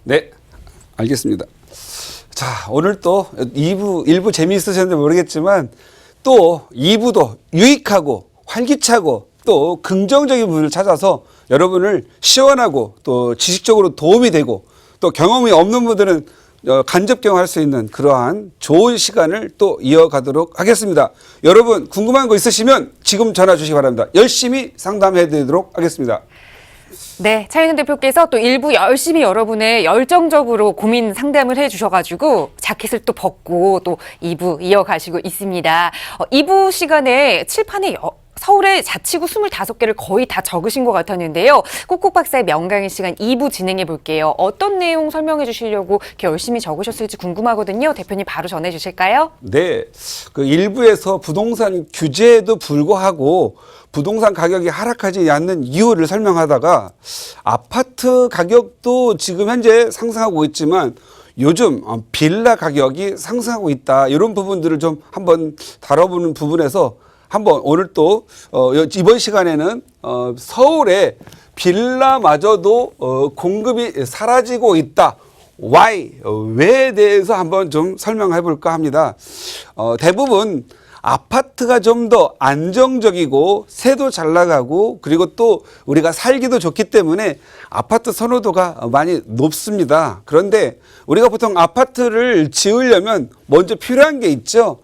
네, 알겠습니다. 자, 오늘 또 1부 재미있으셨는지 모르겠지만 또 2부도 유익하고 활기차고 또 긍정적인 부분을 찾아서 여러분을 시원하고 또 지식적으로 도움이 되고 또 경험이 없는 분들은 간접 경험할 수 있는 그러한 좋은 시간을 또 이어가도록 하겠습니다. 여러분 궁금한 거 있으시면 지금 전화 주시기 바랍니다. 열심히 상담해 드리도록 하겠습니다. 네, 차윤우 대표께서 또 일부 열심히 여러분의 열정적으로 고민 상담을 해주셔가지고 자켓을 또 벗고 또 2부 이어가시고 있습니다. 2부 시간에 칠판에 서울의 자치구 25개를 거의 다 적으신 것 같았는데요. 꾹꾹 박사의 명강의 시간 2부 진행해 볼게요. 어떤 내용 설명해 주시려고 이렇게 열심히 적으셨을지 궁금하거든요. 대표님 바로 전해 주실까요? 네, 그 1부에서 부동산 규제에도 불구하고 부동산 가격이 하락하지 않는 이유를 설명하다가 아파트 가격도 지금 현재 상승하고 있지만 요즘 빌라 가격이 상승하고 있다. 이런 부분들을 좀 한번 다뤄보는 부분에서 한번 오늘 또 이번 시간에는 서울에 빌라마저도 공급이 사라지고 있다. Why? 왜에 대해서 한번 좀 설명해 볼까 합니다. 대부분 아파트가 좀 더 안정적이고 새도 잘 나가고 그리고 또 우리가 살기도 좋기 때문에 아파트 선호도가 많이 높습니다. 그런데 우리가 보통 아파트를 지으려면 먼저 필요한 게 있죠.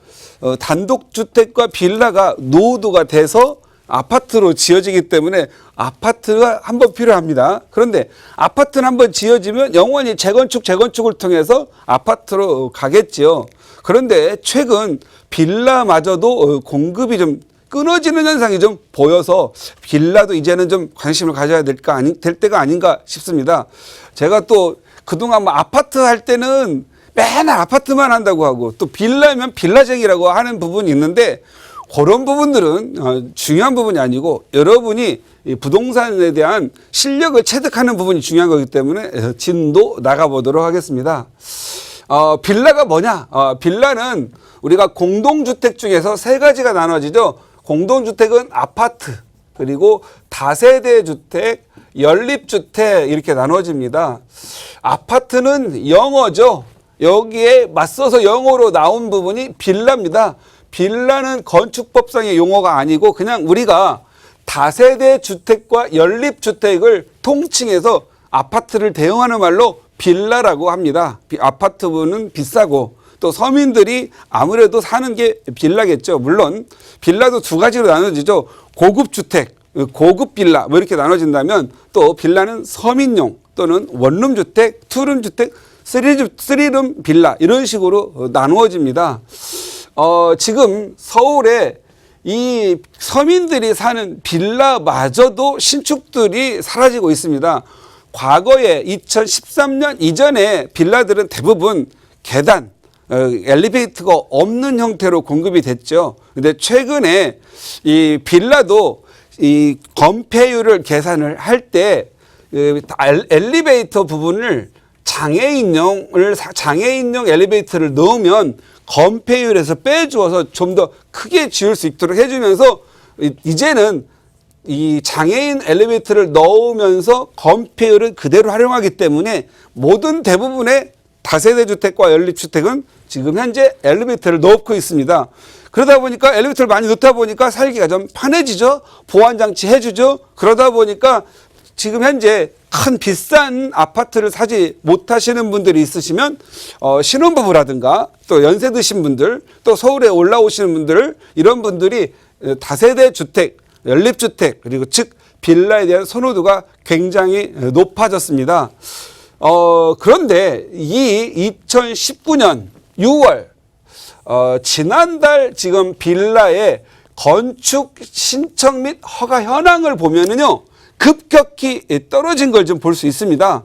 단독주택과 빌라가 노후도가 돼서 아파트로 지어지기 때문에 아파트가 한번 필요합니다. 그런데 아파트는 한번 지어지면 영원히 재건축을 통해서 아파트로 가겠지요. 그런데 최근 빌라마저도 공급이 좀 끊어지는 현상이 좀 보여서 빌라도 이제는 좀 관심을 가져야 될 때가 아닌가 싶습니다. 제가 또 그동안 뭐 아파트 할 때는 맨날 아파트만 한다고 하고 또 빌라면 빌라쟁이라고 하는 부분이 있는데 그런 부분들은 중요한 부분이 아니고 여러분이 이 부동산에 대한 실력을 체득하는 부분이 중요한 거기 때문에 진도 나가보도록 하겠습니다. 빌라가 뭐냐? 빌라는 우리가 공동주택 중에서 세 가지가 나눠지죠. 공동주택은 아파트, 그리고 다세대 주택, 연립주택 이렇게 나눠집니다. 아파트는 영어죠. 여기에 맞서서 영어로 나온 부분이 빌라입니다. 빌라는 건축법상의 용어가 아니고 그냥 우리가 다세대 주택과 연립주택을 통칭해서 아파트를 대응하는 말로 빌라라고 합니다. 아파트는 비싸고 또 서민들이 아무래도 사는 게 빌라겠죠. 물론 빌라도 두 가지로 나눠지죠. 고급 주택, 고급 빌라 뭐 이렇게 나눠진다면 또 빌라는 서민용 또는 원룸 주택, 투룸 주택, 쓰리룸 빌라 이런 식으로 나누어집니다. 지금 서울에 이 서민들이 사는 빌라마저도 신축들이 사라지고 있습니다. 과거에 2013년 이전에 빌라들은 대부분 계단, 엘리베이터가 없는 형태로 공급이 됐죠. 근데 최근에 이 빌라도 이 건폐율을 계산을 할 때 엘리베이터 부분을 장애인용 엘리베이터를 넣으면 건폐율에서 빼주어서 좀 더 크게 지을 수 있도록 해주면서 이제는 이 장애인 엘리베이터를 넣으면서 건폐율을 그대로 활용하기 때문에 모든 대부분의 다세대 주택과 연립주택은 지금 현재 엘리베이터를 넣고 있습니다. 그러다 보니까 엘리베이터를 많이 넣다 보니까 살기가 좀 편해지죠. 보안장치 해주죠. 그러다 보니까 지금 현재 큰 비싼 아파트를 사지 못하시는 분들이 있으시면 신혼부부라든가 또 연세 드신 분들 또 서울에 올라오시는 분들 이런 분들이 다세대 주택, 연립주택 그리고 즉 빌라에 대한 선호도가 굉장히 높아졌습니다. 그런데 이 2019년 6월 지난달 지금 빌라의 건축 신청 및 허가 현황을 보면은요. 급격히 떨어진 걸 좀 볼 수 있습니다.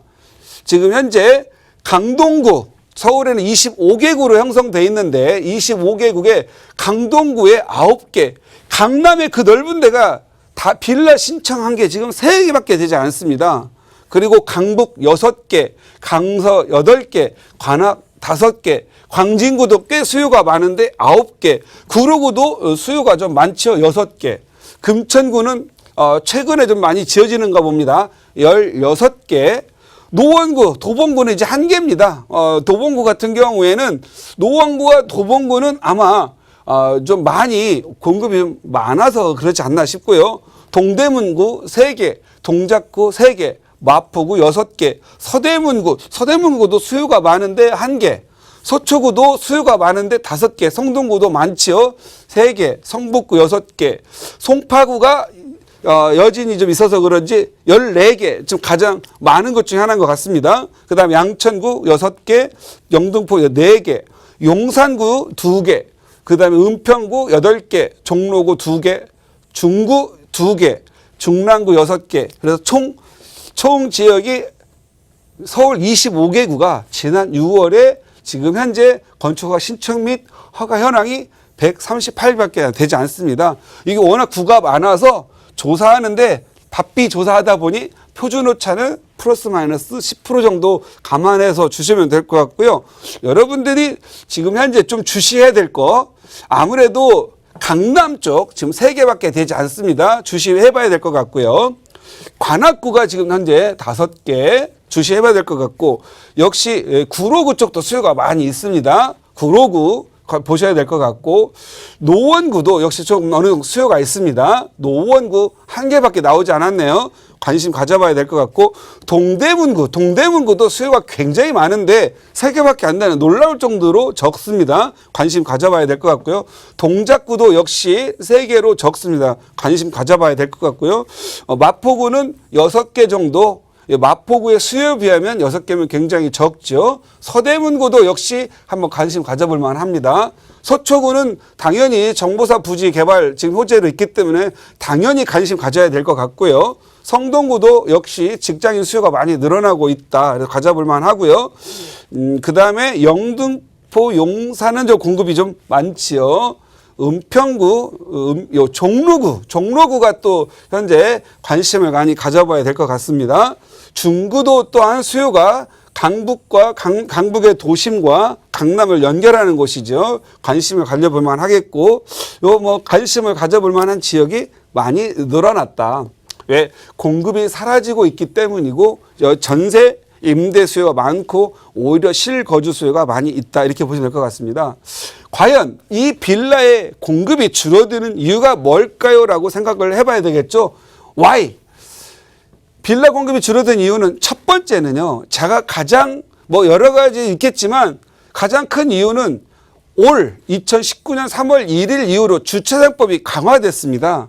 지금 현재 강동구, 서울에는 25개구로 형성되어 있는데 25개국에 강동구에 9개, 강남의 그 넓은 데가 다 빌라 신청한 게 지금 3개밖에 되지 않습니다. 그리고 강북 6개, 강서 8개, 관악 5개, 광진구도 꽤 수요가 많은데 9개, 구로구도 수요가 좀 많죠. 6개, 금천구는 최근에 좀 많이 지어지는가 봅니다. 16개, 노원구, 도봉구는 이제 한계입니다. 도봉구 같은 경우에는 노원구와 도봉구는 아마 좀 많이 공급이 많아서 그렇지 않나 싶고요. 동대문구 3개, 동작구 3개, 마포구 6개, 서대문구도 수요가 많은데 1개, 서초구도 수요가 많은데 5개, 성동구도 많지요. 3개, 성북구 6개, 송파구가 여진이 좀 있어서 그런지 14개, 지금 가장 많은 것 중에 하나인 것 같습니다. 그 다음에 양천구 6개, 영등포 4개, 용산구 2개, 그 다음에 은평구 8개, 종로구 2개, 중구 2개, 중랑구 6개. 그래서 총 지역이 서울 25개구가 지난 6월에 지금 현재 건축허가 신청 및 허가 현황이 138밖에 되지 않습니다. 이게 워낙 구가 많아서 조사하는데 바삐 조사하다 보니 표준 오차는 플러스 마이너스 10% 정도 감안해서 주시면 될 것 같고요. 여러분들이 지금 현재 좀 주시해야 될 거, 아무래도 강남 쪽 지금 3개밖에 되지 않습니다. 주시해봐야 될 것 같고요. 관악구가 지금 현재 5개 주시해봐야 될 것 같고, 역시 구로구 쪽도 수요가 많이 있습니다. 구로구 보셔야 될 것 같고, 노원구도 역시 좀 어느 정도 수요가 있습니다. 노원구 1개밖에 나오지 않았네요. 관심 가져봐야 될 것 같고, 동대문구도 수요가 굉장히 많은데 3개밖에 안 되는, 놀라울 정도로 적습니다. 관심 가져봐야 될 것 같고요. 동작구도 역시 3개로 적습니다. 관심 가져봐야 될 것 같고요. 마포구는 6개 정도, 마포구의 수요에 비하면 6개면 굉장히 적죠. 서대문구도 역시 한번 관심 가져볼 만합니다. 서초구는 당연히 정보사 부지 개발 지금 호재로 있기 때문에 당연히 관심 가져야 될 것 같고요. 성동구도 역시 직장인 수요가 많이 늘어나고 있다. 그래서 가져볼 만하고요. 그 다음에 영등포, 용산은 좀 공급이 좀 많지요. 은평구, 종로구가 또 현재 관심을 많이 가져봐야 될 것 같습니다. 중구도 또한 수요가 강북의 도심과 강남을 연결하는 곳이죠. 관심을 가져볼 만하겠고, 관심을 가져볼 만한 지역이 많이 늘어났다. 왜? 공급이 사라지고 있기 때문이고, 전세 임대 수요가 많고 오히려 실거주 수요가 많이 있다, 이렇게 보시면 될 것 같습니다. 과연 이 빌라의 공급이 줄어드는 이유가 뭘까요? 라고 생각을 해봐야 되겠죠. Why? 빌라 공급이 줄어든 이유는 첫 번째는요, 제가 가장 여러 가지 있겠지만 가장 큰 이유는 올 2019년 3월 1일 이후로 주차장법이 강화됐습니다.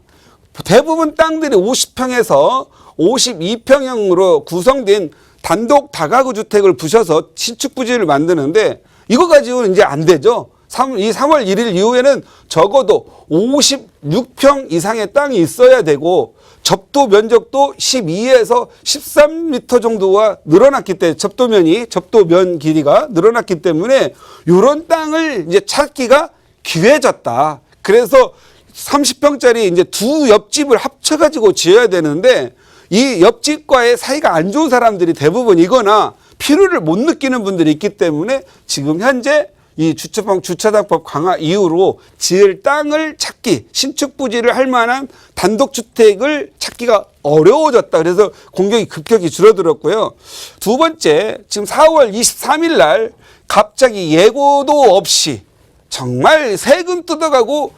대부분 땅들이 50평에서 52평형으로 구성된 단독 다가구 주택을 부셔서 신축 부지를 만드는데, 이거 가지고는 이제 안 되죠. 이 3월 1일 이후에는 적어도 56평 이상의 땅이 있어야 되고, 접도 면적도 12에서 13m 정도가 늘어났기 때문에, 접도면 길이가 늘어났기 때문에 이런 땅을 이제 찾기가 귀해졌다. 그래서 30평짜리 이제 두 옆집을 합쳐가지고 지어야 되는데, 이 옆집과의 사이가 안 좋은 사람들이 대부분이거나 필요를 못 느끼는 분들이 있기 때문에 지금 현재 이 주차장법 강화 이후로 지을 땅을 찾기, 신축 부지를 할 만한 단독주택을 찾기가 어려워졌다. 그래서 공격이 급격히 줄어들었고요. 두 번째, 지금 4월 23일 날 갑자기 예고도 없이 정말 세금 뜯어가고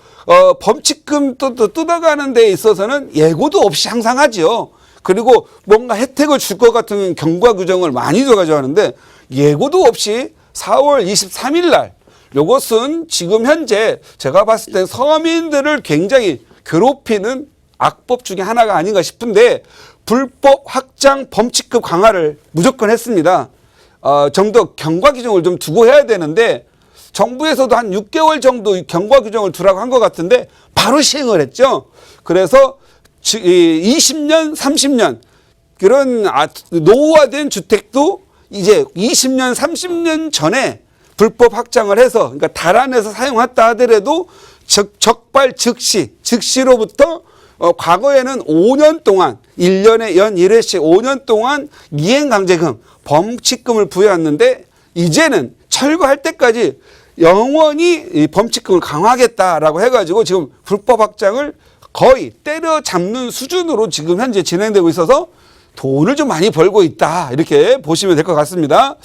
범칙금 뜯어가는 데 있어서는 예고도 없이 항상 하지요. 그리고 뭔가 혜택을 줄 것 같은 경과 규정을 많이 가져가는데 예고도 없이 4월 23일 날, 이것은 지금 현재 제가 봤을 때 서민들을 굉장히 괴롭히는 악법 중에 하나가 아닌가 싶은데, 불법 확장 범칙금 강화를 무조건 했습니다. 좀 더 경과 규정을 좀 두고 해야 되는데, 정부에서도 한 6개월 정도 경과 규정을 두라고 한 것 같은데 바로 시행을 했죠. 그래서 20년, 30년 그런 노후화된 주택도 이제 20년, 30년 전에 불법 확장을 해서, 그러니까 달안에서 사용했다 하더라도 적발 즉시로부터 과거에는 5년 동안 1년에 연 1회씩 5년 동안 이행강제금 범칙금을 부여했는데, 이제는 철거할 때까지 영원히 이 범칙금을 강화하겠다라고 해가지고 지금 불법 확장을 거의 때려잡는 수준으로 지금 현재 진행되고 있어서 돈을 좀 많이 벌고 있다. 이렇게 보시면 될 것 같습니다.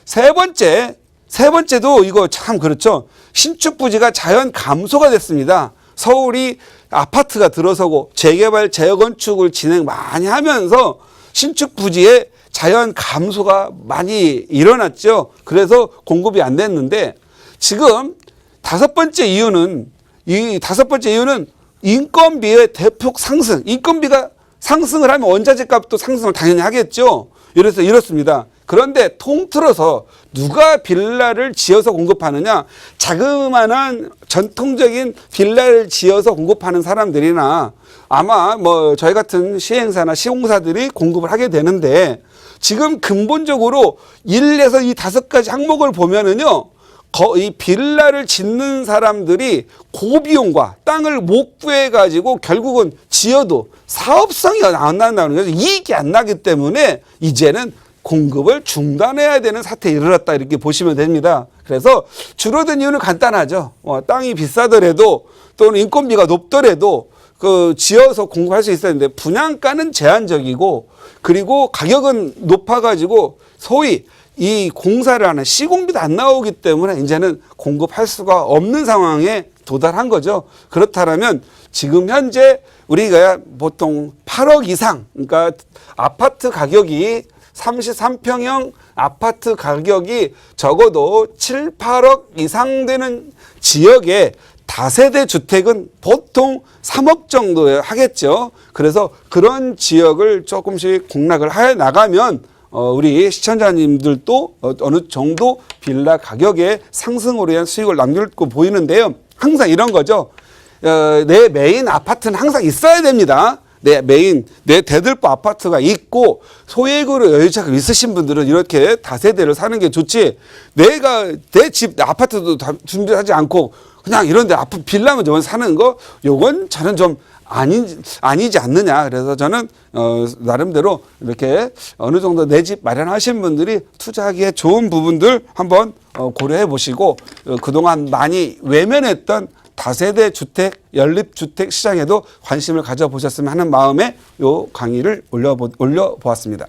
세 번째도 이거 참 그렇죠. 신축 부지가 자연 감소가 됐습니다. 서울이 아파트가 들어서고 재개발, 재건축을 진행 많이 하면서 신축 부지에 자연 감소가 많이 일어났죠. 그래서 공급이 안 됐는데 지금 다섯 번째 이유는 인건비의 대폭 상승. 인건비가 상승을 하면 원자재 값도 상승을 당연히 하겠죠. 그래서 이렇습니다. 그런데 통틀어서 누가 빌라를 지어서 공급하느냐? 자그마한 전통적인 빌라를 지어서 공급하는 사람들이나 아마 뭐 저희 같은 시행사나 시공사들이 공급을 하게 되는데 지금 근본적으로 1에서 이 5가지 항목을 보면은요. 이 빌라를 짓는 사람들이 고비용과 땅을 못 구해가지고 결국은 지어도 사업성이 안 난다는 거죠. 이익이 안 나기 때문에 이제는 공급을 중단해야 되는 사태에 이르렀다 이렇게 보시면 됩니다. 그래서 줄어든 이유는 간단하죠. 땅이 비싸더라도 또는 인건비가 높더라도 그 지어서 공급할 수 있어야 되는데 분양가는 제한적이고 그리고 가격은 높아가지고 소위 이 공사를 하는 시공비도 안 나오기 때문에 이제는 공급할 수가 없는 상황에 도달한 거죠. 그렇다면 지금 현재 우리가 보통 8억 이상, 그러니까 아파트 가격이 33평형 아파트 가격이 적어도 7, 8억 이상 되는 지역에 다세대 주택은 보통 3억 정도 하겠죠. 그래서 그런 지역을 조금씩 공략을 해 나가면 우리 시청자님들도 어느 정도 빌라 가격의 상승으로 인한 수익을 남길 거 보이는데요. 항상 이런 거죠. 내 메인 아파트는 항상 있어야 됩니다. 내 대들보 아파트가 있고 소액으로 여유자금 있으신 분들은 이렇게 다세대를 사는 게 좋지. 내가 내 집 아파트도 다 준비하지 않고 그냥 이런데 빌라만 좀 사는 거 요건 저는 좀 아니지 않느냐. 그래서 저는 나름대로 이렇게 어느 정도 내 집 마련하신 분들이 투자하기에 좋은 부분들 한번 고려해 보시고 그동안 많이 외면했던 다세대 주택, 연립주택 시장에도 관심을 가져보셨으면 하는 마음에 요 강의를 올려보았습니다.